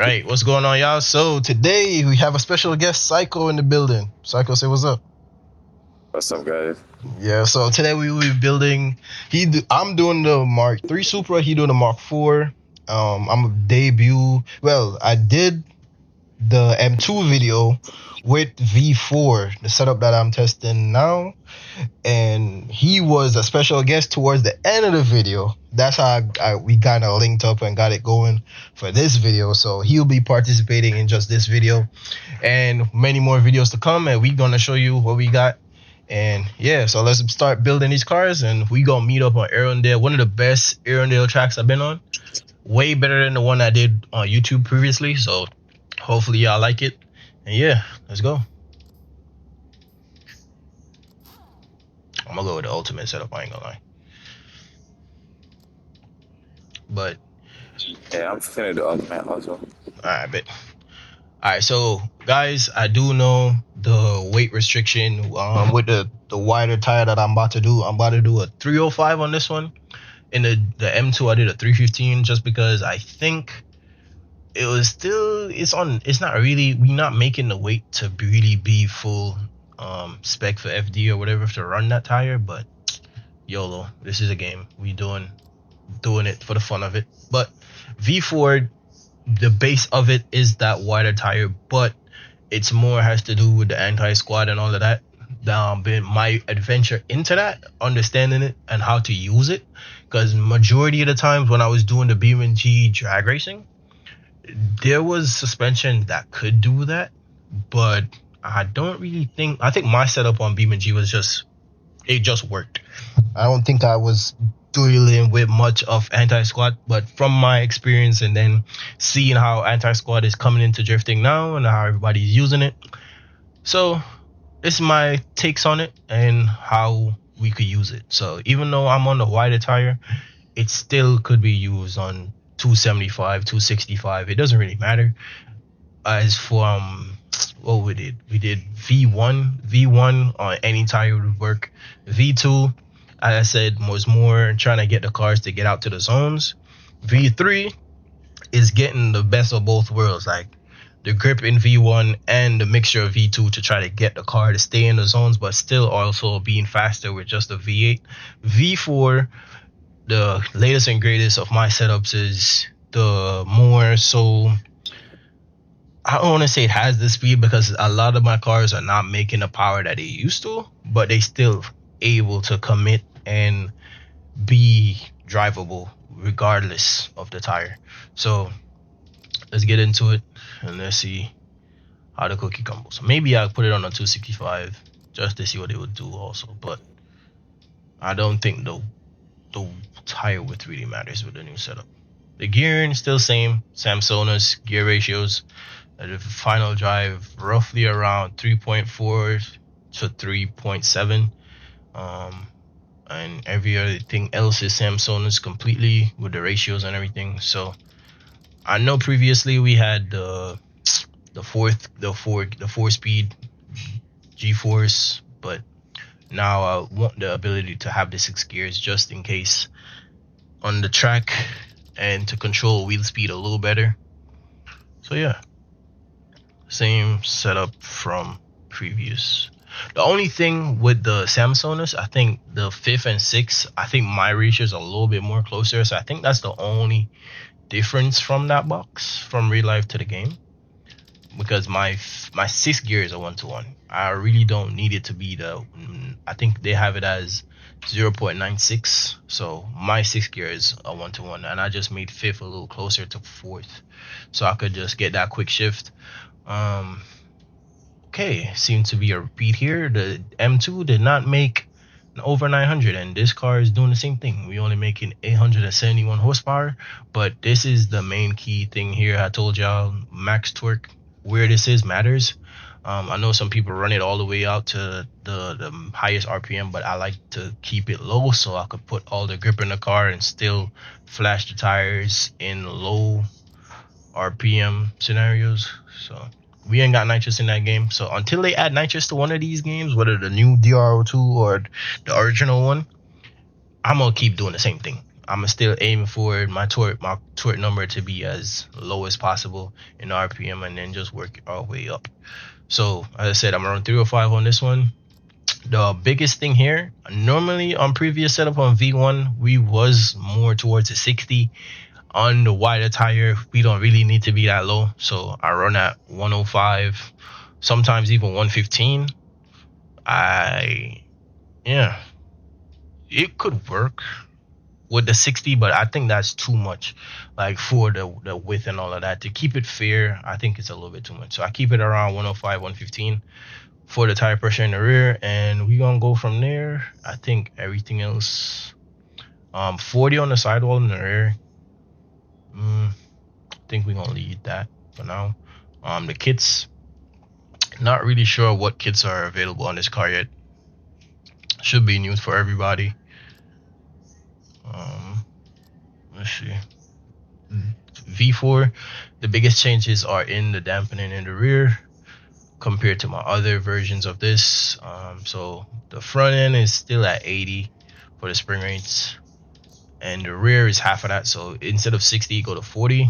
right, what's going on, y'all? So today we have a special guest, Psycho, in the building. Psycho, say what's up. What's up, guys? Yeah, so today we will be building. I'm doing the Mark III Supra. He doing the Mark IV. I'm a debut. Well, I did the M2 video with V4, the setup that I'm testing now, and he was a special guest towards the end of the video. That's how we kind of linked up and got it going for this video. So he'll be participating in just this video and many more videos to come, and we're gonna show you what we got. And yeah, so let's start building these cars, and we gonna meet up on Arundel, one of the best Arundel tracks I've been on. Way better than the one I did on YouTube previously, so hopefully y'all like it. And yeah, let's go. I'm gonna go with the ultimate setup, I ain't gonna lie. But Yeah, I'm finna do ultimate also. alright, bet. Alright, so guys, I do know the weight restriction with the wider tire that I'm about to do. I'm about to do a 305 on this one. In the M2 I did a 315 just because I think it was still, it's not really, we're not making the weight to really be full spec for FD or whatever to run that tire, but YOLO, this is a game. We doing it for the fun of it. But V4, the base of it is that wider tire, but it's more has to do with the anti-squat and all of that. Been my adventure into that, understanding it and how to use it, because majority of the times when I was doing the BeamNG drag racing, there was suspension that could do that, but I think my setup on BeamNG was just worked. I don't think I was dealing with much of anti-squat, but from my experience and then seeing how anti-squat is coming into drifting now and how everybody's using it, so it's my takes on it and how we could use it. So even though I'm on the wider tire, it still could be used on 275, 265. It doesn't really matter. As for what we did V1 on any tire would work. V2, as I said, was more trying to get the cars to get out to the zones. V3 is getting the best of both worlds, like the grip in V1 and the mixture of V2 to try to get the car to stay in the zones, but still also being faster with just a V8. V4, the latest and greatest of my setups, is the more so, I don't want to say it has the speed because a lot of my cars are not making the power that they used to, but they still able to commit and be drivable regardless of the tire. So let's get into it and let's see how the cookie crumbles. Maybe I'll put it on a 265 just to see what it would do also, but I don't think the tire width really matters with the new setup. The gearing is still same, Samsona's gear ratios. The final drive roughly around 3.4 to 3.7, and every other thing else is Samsona's completely with the ratios and everything. So I know previously we had the four speed G-force, but now I want the ability to have the 6 gears just in case on the track and to control wheel speed a little better. So yeah, same setup from previous. The only thing with the Samsonas, I think the 5th and 6th, I think my ratios are a little bit more closer, so I think that's the only difference from that box from real life to the game, because my 6 gear is a 1-to-1. I really don't need it to be I think they have it as 0.96, so my 6 gear is a 1-to-1, and I just made 5th a little closer to 4th so I could just get that quick shift. Okay, seems to be a repeat here. The M2 did not make over 900, and this car is doing the same thing. We only making 871 horsepower, but this is the main key thing here. I told y'all max torque, where this is matters. I know some people run it all the way out to the highest RPM, but I like to keep it low so I could put all the grip in the car and still flash the tires in low RPM scenarios. So we ain't got nitrous in that game, so until they add nitrous to one of these games, whether the new DRO2 or the original one, I'm gonna keep doing the same thing. I'm still aiming for my torque number to be as low as possible in RPM, and then just work our way up. So as I said, I'm around 305 on this one. The biggest thing here, normally on previous setup on V1, we was more towards a 60. On the wider tire, we don't really need to be that low. So I run at 105, sometimes even 115. Yeah, it could work with the 60, but I think that's too much, like for the width and all of that. To keep it fair, I think it's a little bit too much. So I keep it around 105, 115 for the tire pressure in the rear, and we gonna go from there. I think everything else, 40 on the sidewall in the rear. I think we're gonna leave that for now. The kits, not really sure what kits are available on this car yet. Should be news for everybody. Let's see. V4, the biggest changes are in the dampening in the rear compared to my other versions of this. So the front end is still at 80 for the spring rates, and the rear is half of that. So instead of 60, go to 40.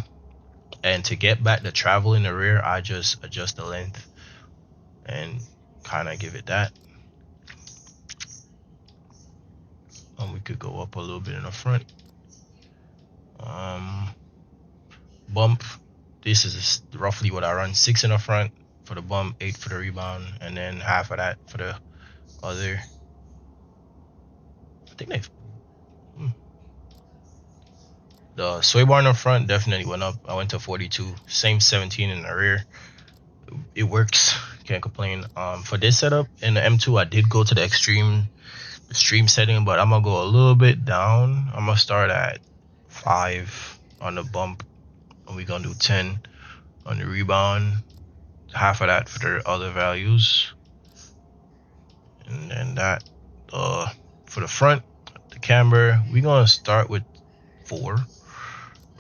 And to get back the travel in the rear, I just adjust the length and kind of give it that. We could go up a little bit in the front. Bump, this is roughly what I run: 6 in the front for the bump, 8 for the rebound, and then half of that for the other. I think the sway bar in the front definitely went up. I went to 42. Same 17 in the rear. It works. Can't complain. For this setup in the M2, I did go to the extreme setting, but I'm gonna go a little bit down. I'm gonna start at 5 on the bump, and we're gonna do 10 on the rebound. Half of that for the other values, and then that for the front, the camber, we're gonna start with 4.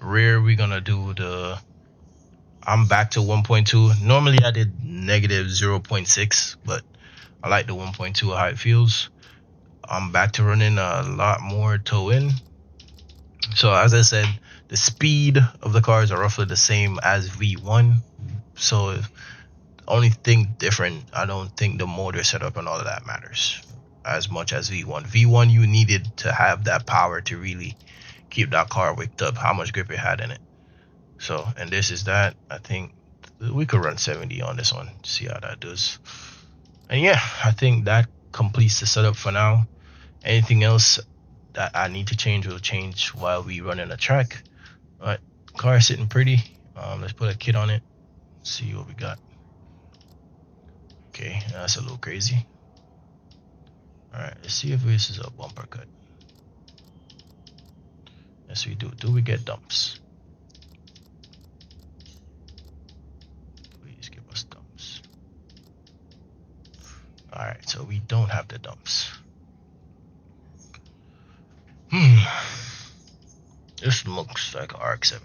Rear, we're gonna do I'm back to 1.2. Normally I did negative 0.6, but I like the 1.2 how it feels. I'm back to running a lot more toe in. So as I said, the speed of the cars are roughly the same as V1. So the only thing different, I don't think the motor setup and all of that matters as much as V1. V1, you needed to have that power to really keep that car wicked up, how much grip it had in it. So, and this is that. I think we could run 70 on this one, see how that does. And yeah, I think that completes the setup for now. Anything else that I need to change will change while we run in a track. But car is sitting pretty. Let's put a kit on it. See what we got. Okay, that's a little crazy. All right, let's see if this is a bumper cut. Yes, we do. Do we get dumps? Please give us dumps. All right, so we don't have the dumps. This looks like an RX-7.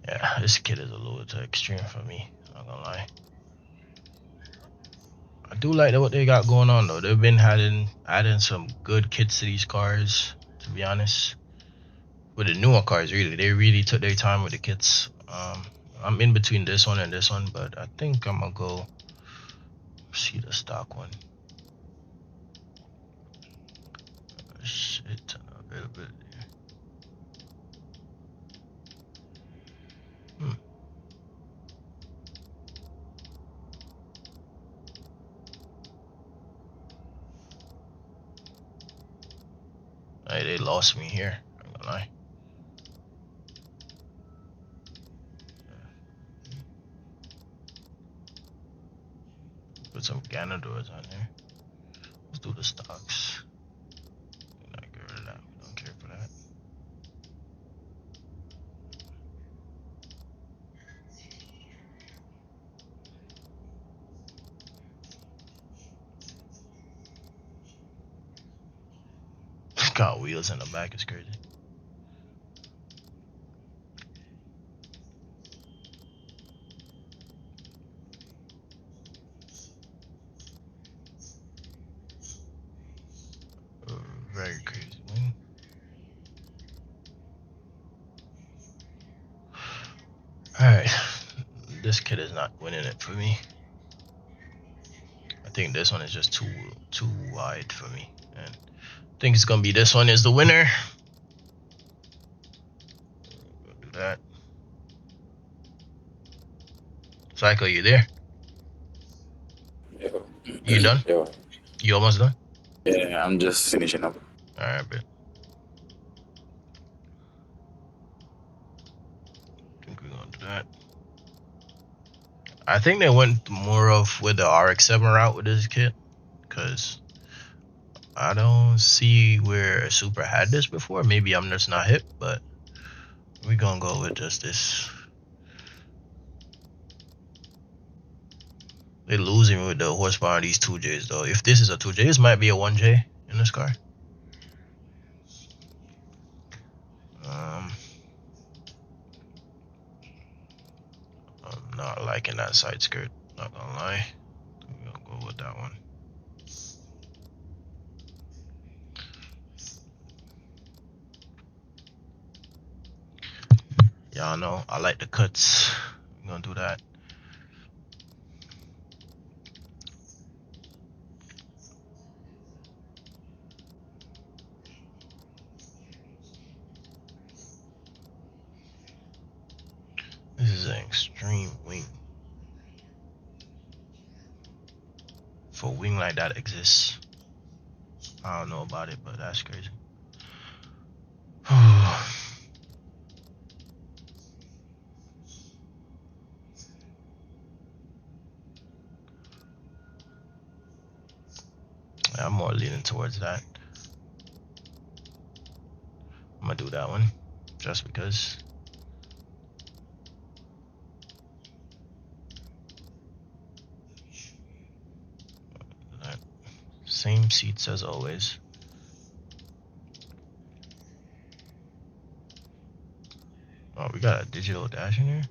Yeah, this kit is a little too extreme for me, not gonna lie. I do like what they got going on though. They've been adding some good kits to these cars, to be honest. With the newer cars, really, they really took their time with the kits. I'm in between this one and this one, but I think I'm gonna go see the stock one. Shit, availability. They lost me here. I'm gonna lie. Put some Ganadors on there. Let's do the stocks. Not get rid of that. We don't care for that. Got wheels in the back. It's crazy. Very crazy. Alright. This kid is not winning it for me. I think this one is just too wide for me. And I think it's gonna be this one is the winner. Do that. Psycho, you there? Yo. You done? Yo. You almost done? Yeah, I'm just finishing up. Alright, bet. I think we're gonna do that. I think they went more of with the RX-7 route with this kit, because I don't see where a Supra had this before. Maybe I'm just not hip, but we're gonna go with just this. They're losing with the horsepower on these 2Js though. If this is a 2J, this might be a 1J in this car. I'm not liking that side skirt, not gonna lie. We're gonna go with that one. Y'all know I like the cuts. We're gonna do that. This is an extreme wing. For a wing like that exists. I don't know about it, but that's crazy. I'm more leaning towards that. I'm gonna do that one just because. Same seats as always. Oh, we got a digital dash in here.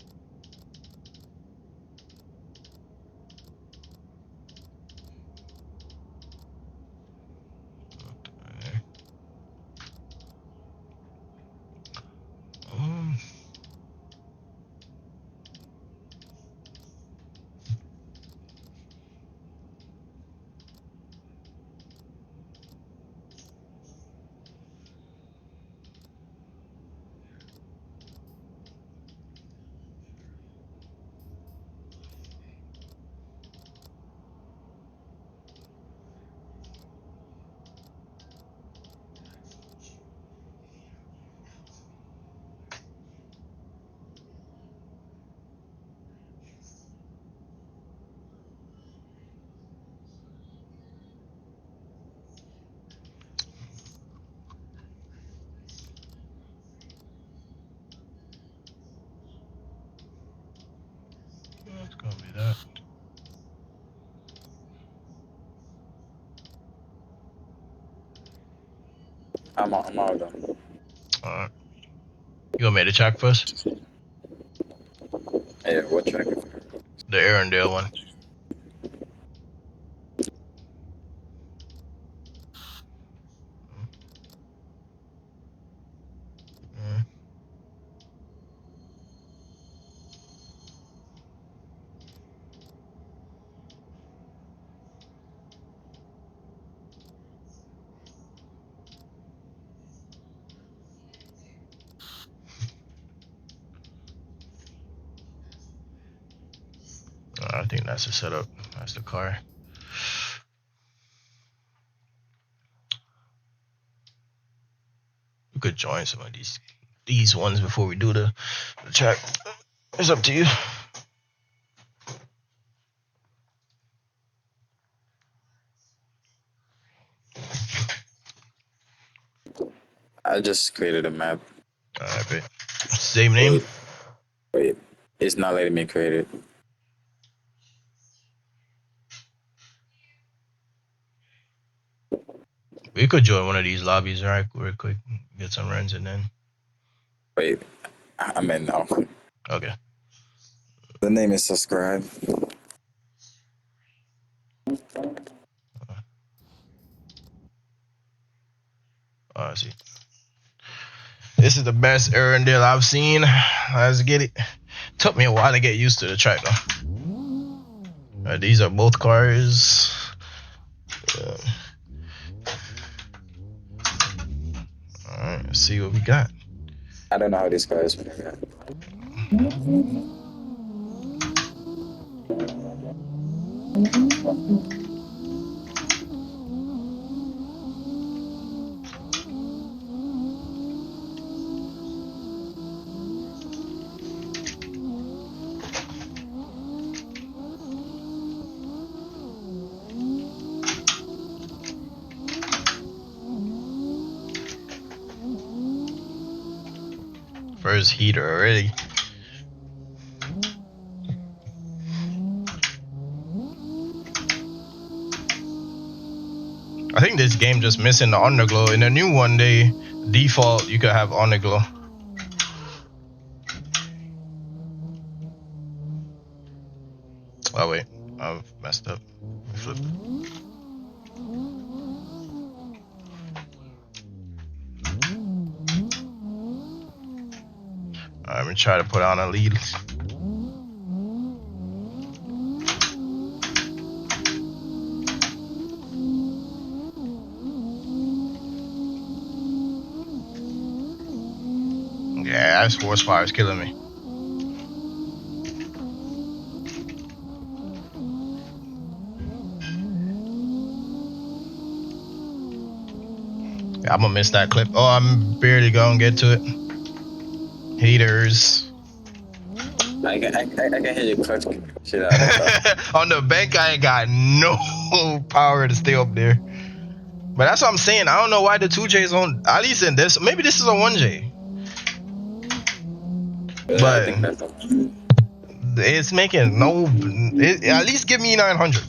It's gonna be that. I'm all done. Alright. You want me to check first? Yeah, what track? The Arendelle one. I think that's the setup. That's the car. could join some of these ones before we do the track. It's up to you. I just created a map. Alright, bet. Same name. Wait. It's not letting me create it. We could join one of these lobbies, right? Real quick, get some runs and then. Wait. I'm in now. Okay. The name is subscribe. Oh, I see. This is the best Arendelle I've seen. Let's get it. Took me a while to get used to the track though. These are both cars. Alright, let's see what we got. I don't know how this car is. First heater already. I think this game just missing the underglow. In the new one, they default you could have underglow. Oh wait, I've messed up. Flip. I'm gonna try to put on a lead. Yeah, that's horsepower is killing me. Yeah, I'm gonna miss that clip. Oh, I'm barely gonna get to it. Haters. I can hear you clutch shit out of that. On the bank, I ain't got no power to stay up there. But that's what I'm saying. I don't know why the 2J's on. At least in this, maybe this is a 1J. Yeah, I But think that's it's making no. At least give me 900.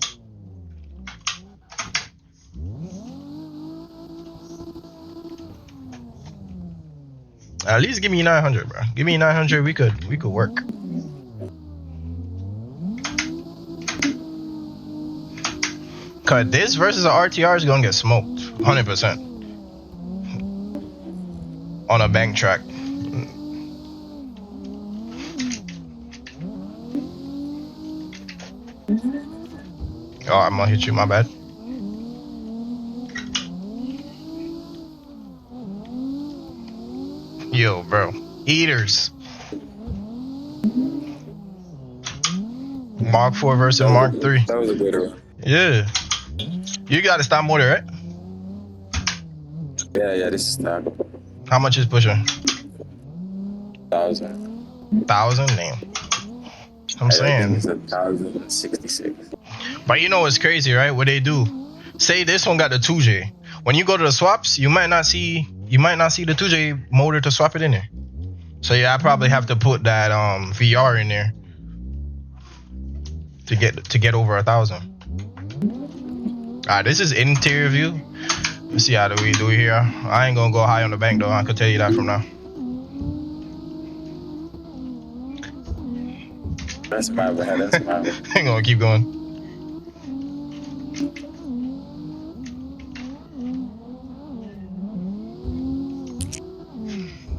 At least give me 900, bro. Give me 900. We could work. Cause this versus an RTR is gonna get smoked, 100%. On a bank track. Oh, I'm gonna hit you. My bad. Yo, bro. Eaters. Mark 4 versus Mark 3. that was a good one. Yeah. You got to stop motor, right? Yeah, this is not How much is pushing? 1,000. 1,000? Damn. I'm I think it's saying. 1,066. But you know what's crazy, right? What they do. Say this one got the 2J. When you go to the swaps, you might not see the 2J motor to swap it in there. So yeah, I probably have to put that VR in there to get over 1,000. Alright, this is interior view. Let's see how do we do here. I ain't gonna go high on the bank though. I could tell you that from now. That's my bad. That's my bad. Ain't gonna keep going.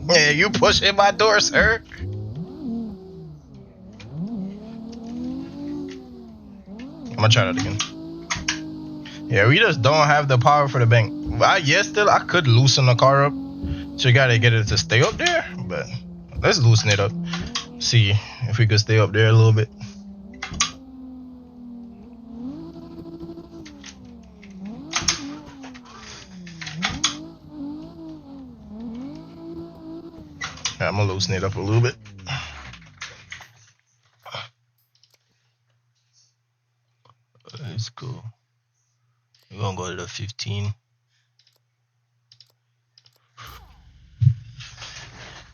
Yeah, you pushing my door, sir. I'm gonna try that again. Yeah, we just don't have the power for the bank. Still, I could loosen the car up. So you gotta get it to stay up there. But let's loosen it up. See if we could stay up there a little bit. I'm gonna loosen it up a little bit. It's cool. We're gonna go to the 15.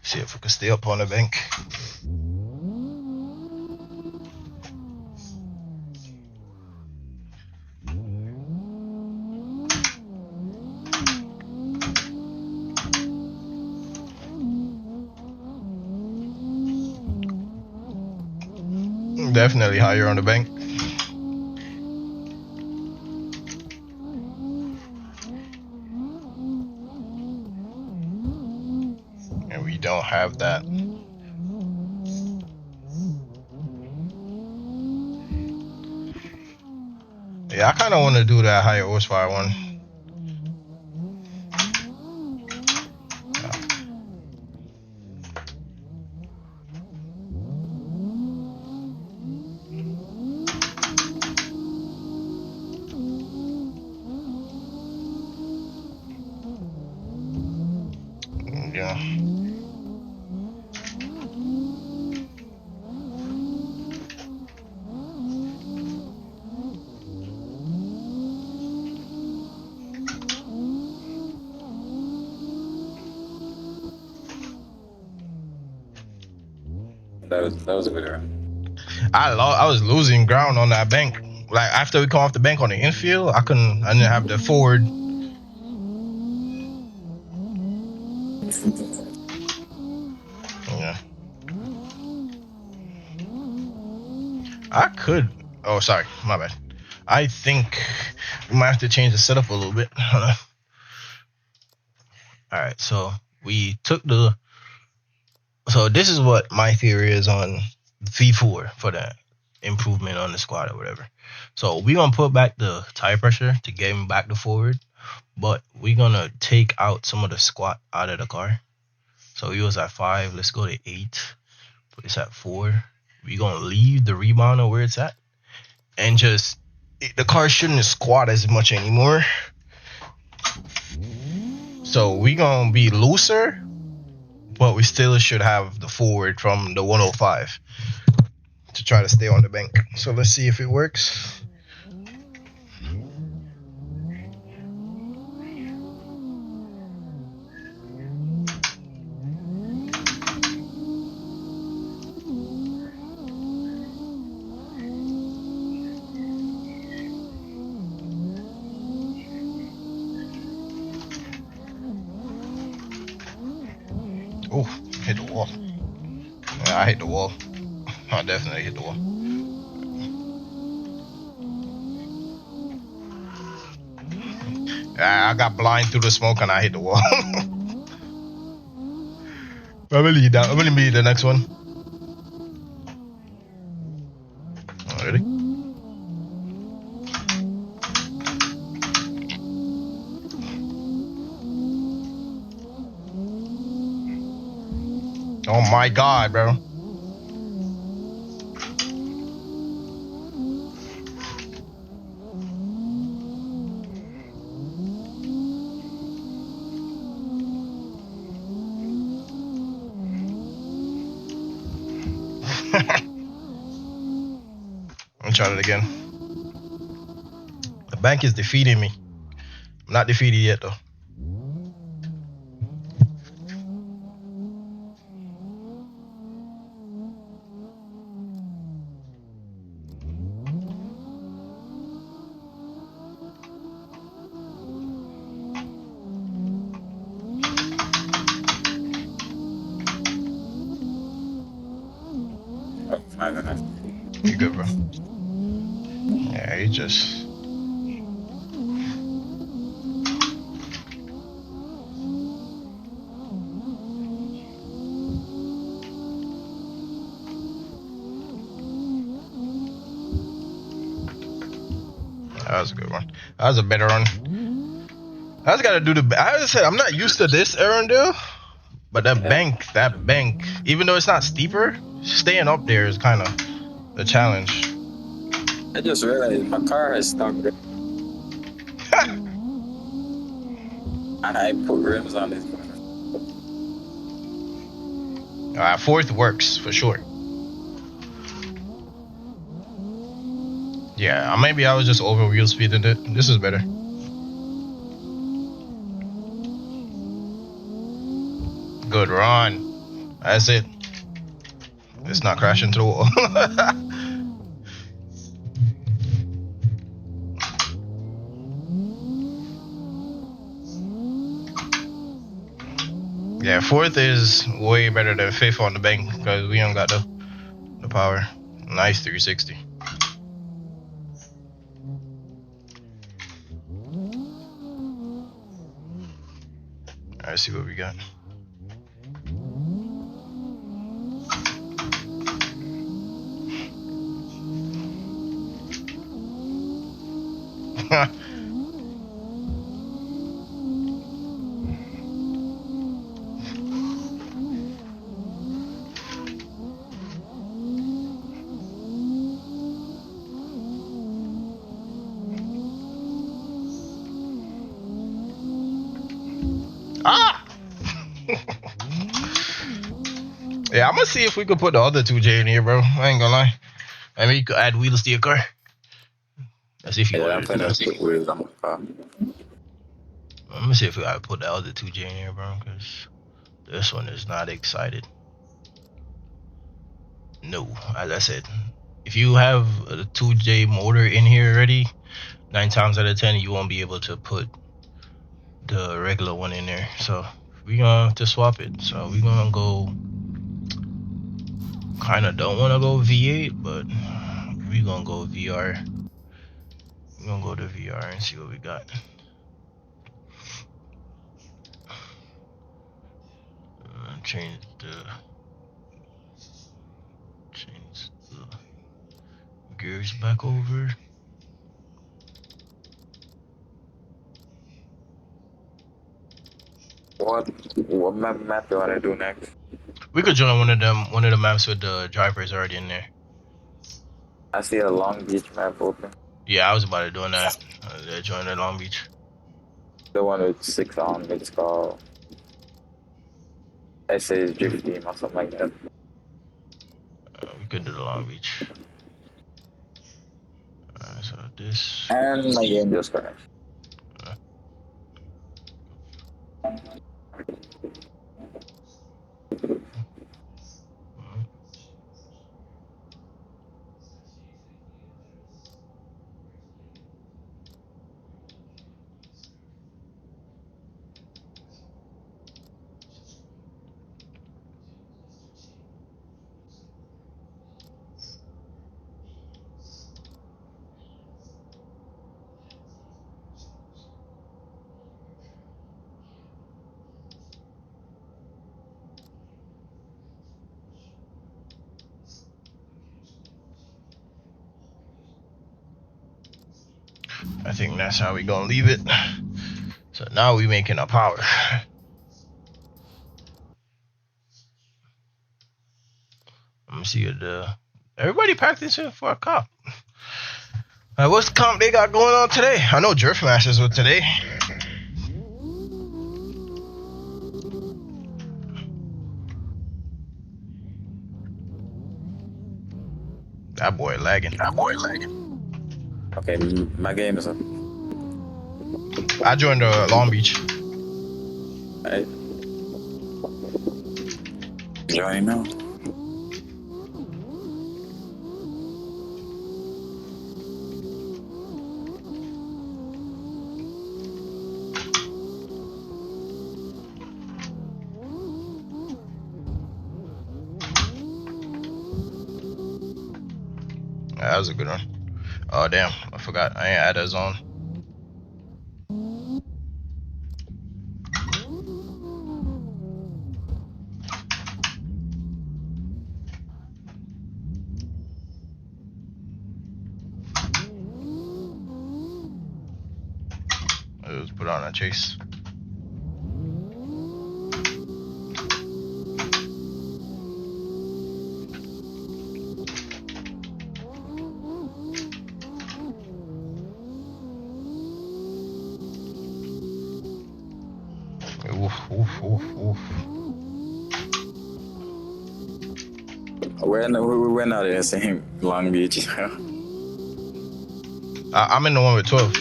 See if we can stay up on the bank. Definitely higher on the bank. And we don't have that. Yeah, I kind of want to do that higher horsepower one. Yeah. That was a good round. I was losing ground on that bank. Like after we come off the bank on the infield, I didn't have the forward. Yeah. I could. Oh, sorry, my bad. I think we might have to change the setup a little bit. All right, so we took the. So this is what my theory is on V4 for the improvement on the squad or whatever. So we're gonna put back the tire pressure to get him back to forward, but we're gonna take out some of the squat out of the car. So he was at 5. Let's go to 8. Put this at 4. We're gonna leave the rebounder where it's at, and just the car shouldn't squat as much anymore. So we're gonna be looser, but we still should have the forward from the 105 to try to stay on the bank. So let's see if it works. Oh, hit the wall. Yeah, I hit the wall. I definitely hit the wall. I got blind through the smoke and I hit the wall. I'm gonna be the next one. Ready? Oh my god, bro. I'll try it again. The bank is defeating me. I'm not defeated yet though. Oh, 5.5. You good, bro? Yeah, he just. That was a good one. That was a better one. I just gotta do the. I said I'm not used to this Arundel, but that bank, even though it's not steeper, staying up there is kind of the challenge. I just realized my car has stock rims. And I put rims on this car. Fourth works for sure. Yeah, maybe I was just over wheel speeding it. This is better. Good run. That's it. It's not crashing through the wall. Yeah, fourth is way better than fifth on the bank because we don't got the power. Nice 360. Alright, see what we got. Ah! Yeah, I'm gonna see if we could put the other 2J in here, bro. I ain't gonna lie. I mean, you could add wheels to your car. Let's see if you Yeah, wanted I'm to do finna that. put wheels on my car. I'm gonna see if we gotta put the other 2J in here, bro, because this one is not excited. No, as I said, if you have a 2J motor in here already, 9 times out of 10 you won't be able to put the regular one in there. So we're gonna have to swap it. So we're gonna go. Kind of don't want to go V8, but we're gonna go VR. We're gonna go to VR and see what we got. Change the gears back over. What map do I wanna do next? We could join one of the maps with the drivers already in there. I see a Long Beach map open. Yeah, I was about to doing that. Join the Long Beach. The one with 6 on it's called SA's Drift Team or something like that. We could do the Long Beach. So this. And my game just crashed. I think that's how we gonna leave it. So now we making a power. Let me see the. Everybody practicing for a cop. What's the comp they got going on today? I know Drift Masters was today. That boy lagging. Okay, my game is up. I joined Long Beach. Alright. Join now. That was a good one. Oh damn, I forgot. I ain't add that zone. It was put on a chase. Oof, oof, oof, oof. We're not in the same Long Beach. I'm in the one with 12.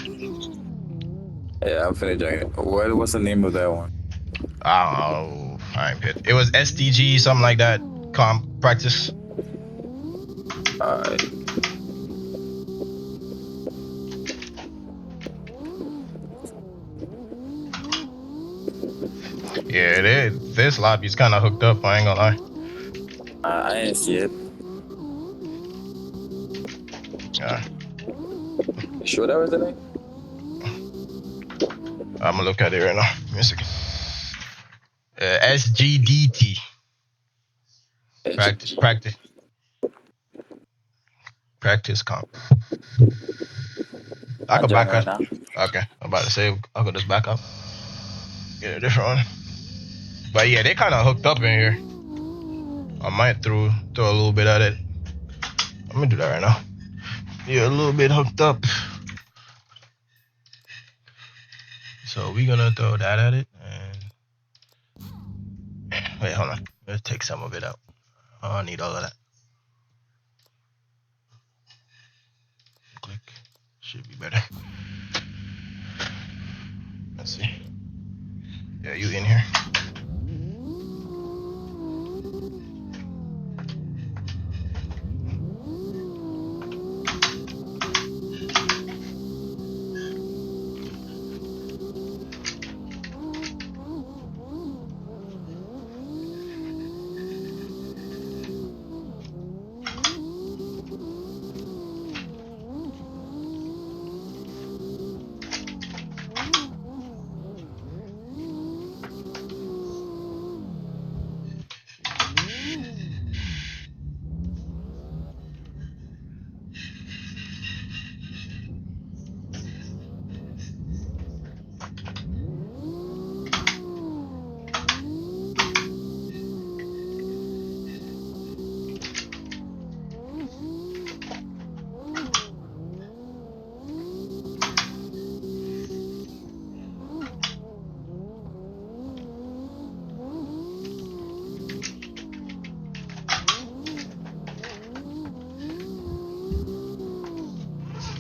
Yeah, I'm finna join it. What's the name of that one? I don't know. I ain't pit. It was SDG, something like that. Comp practice. Uh, Yeah, this lobby's kind of hooked up. I ain't gonna lie. I didn't see it. Yeah, You sure that was the name? I'm gonna look at it right now. Give me a second. SGDT. Practice, practice, practice comp. I I could join back right up. now. Okay, I'm about to say I could just back up. Get a different one. But yeah, they kind of hooked up in here. I might throw a little bit at it. I'm gonna do that right now. Yeah, a little bit hooked up. So we're gonna throw that at it. And wait, hold on. Let's take some of it out. I don't need all of that. Click. Should be better. Let's see. Yeah, you in here.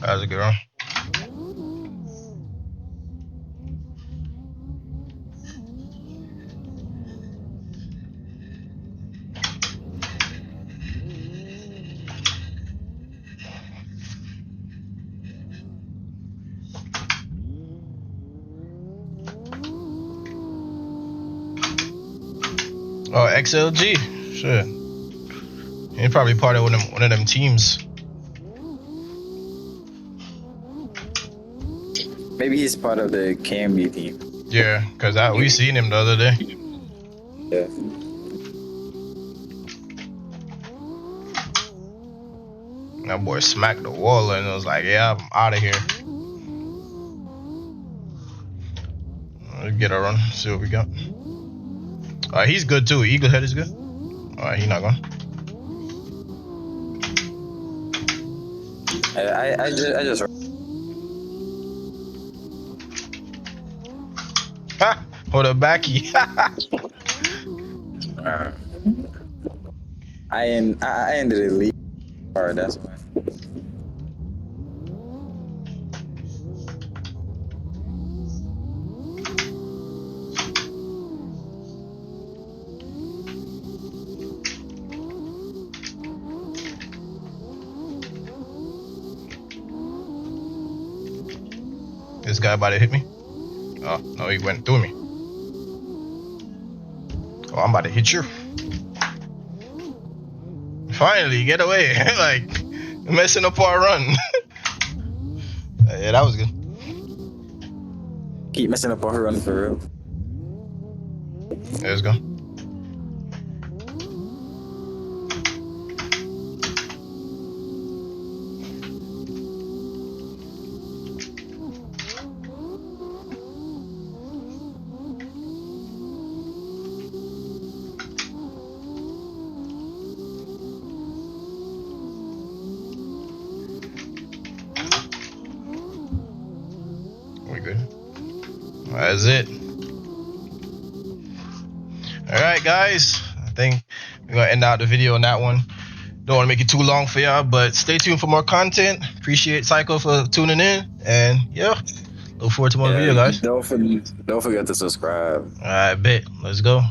How's it going? Oh, XLG. Shit. He's probably part of one of them teams. Maybe he's part of the KMB team. Yeah, cause we seen him the other day. Yeah. That boy smacked the wall and it was like, yeah, I'm out of here. Let's get a run. See what we got. He's good too. Eagle head is good. He not gone. I just Ha! Hold up, backy. I ended the league hard. That's why. This guy about to hit me. Oh no, he went through me. Oh, I'm about to hit you. Finally, get away! Like messing up our run. Yeah, that was good. Keep messing up our run for real. Let's go. We good. That's it. All right, guys. I think we're gonna end out the video on that one. Don't want to make it too long for y'all, but stay tuned for more content. Appreciate Psycho for tuning in, and yeah, look forward to more video, guys. Don't forget to subscribe. All right, bet. Let's go.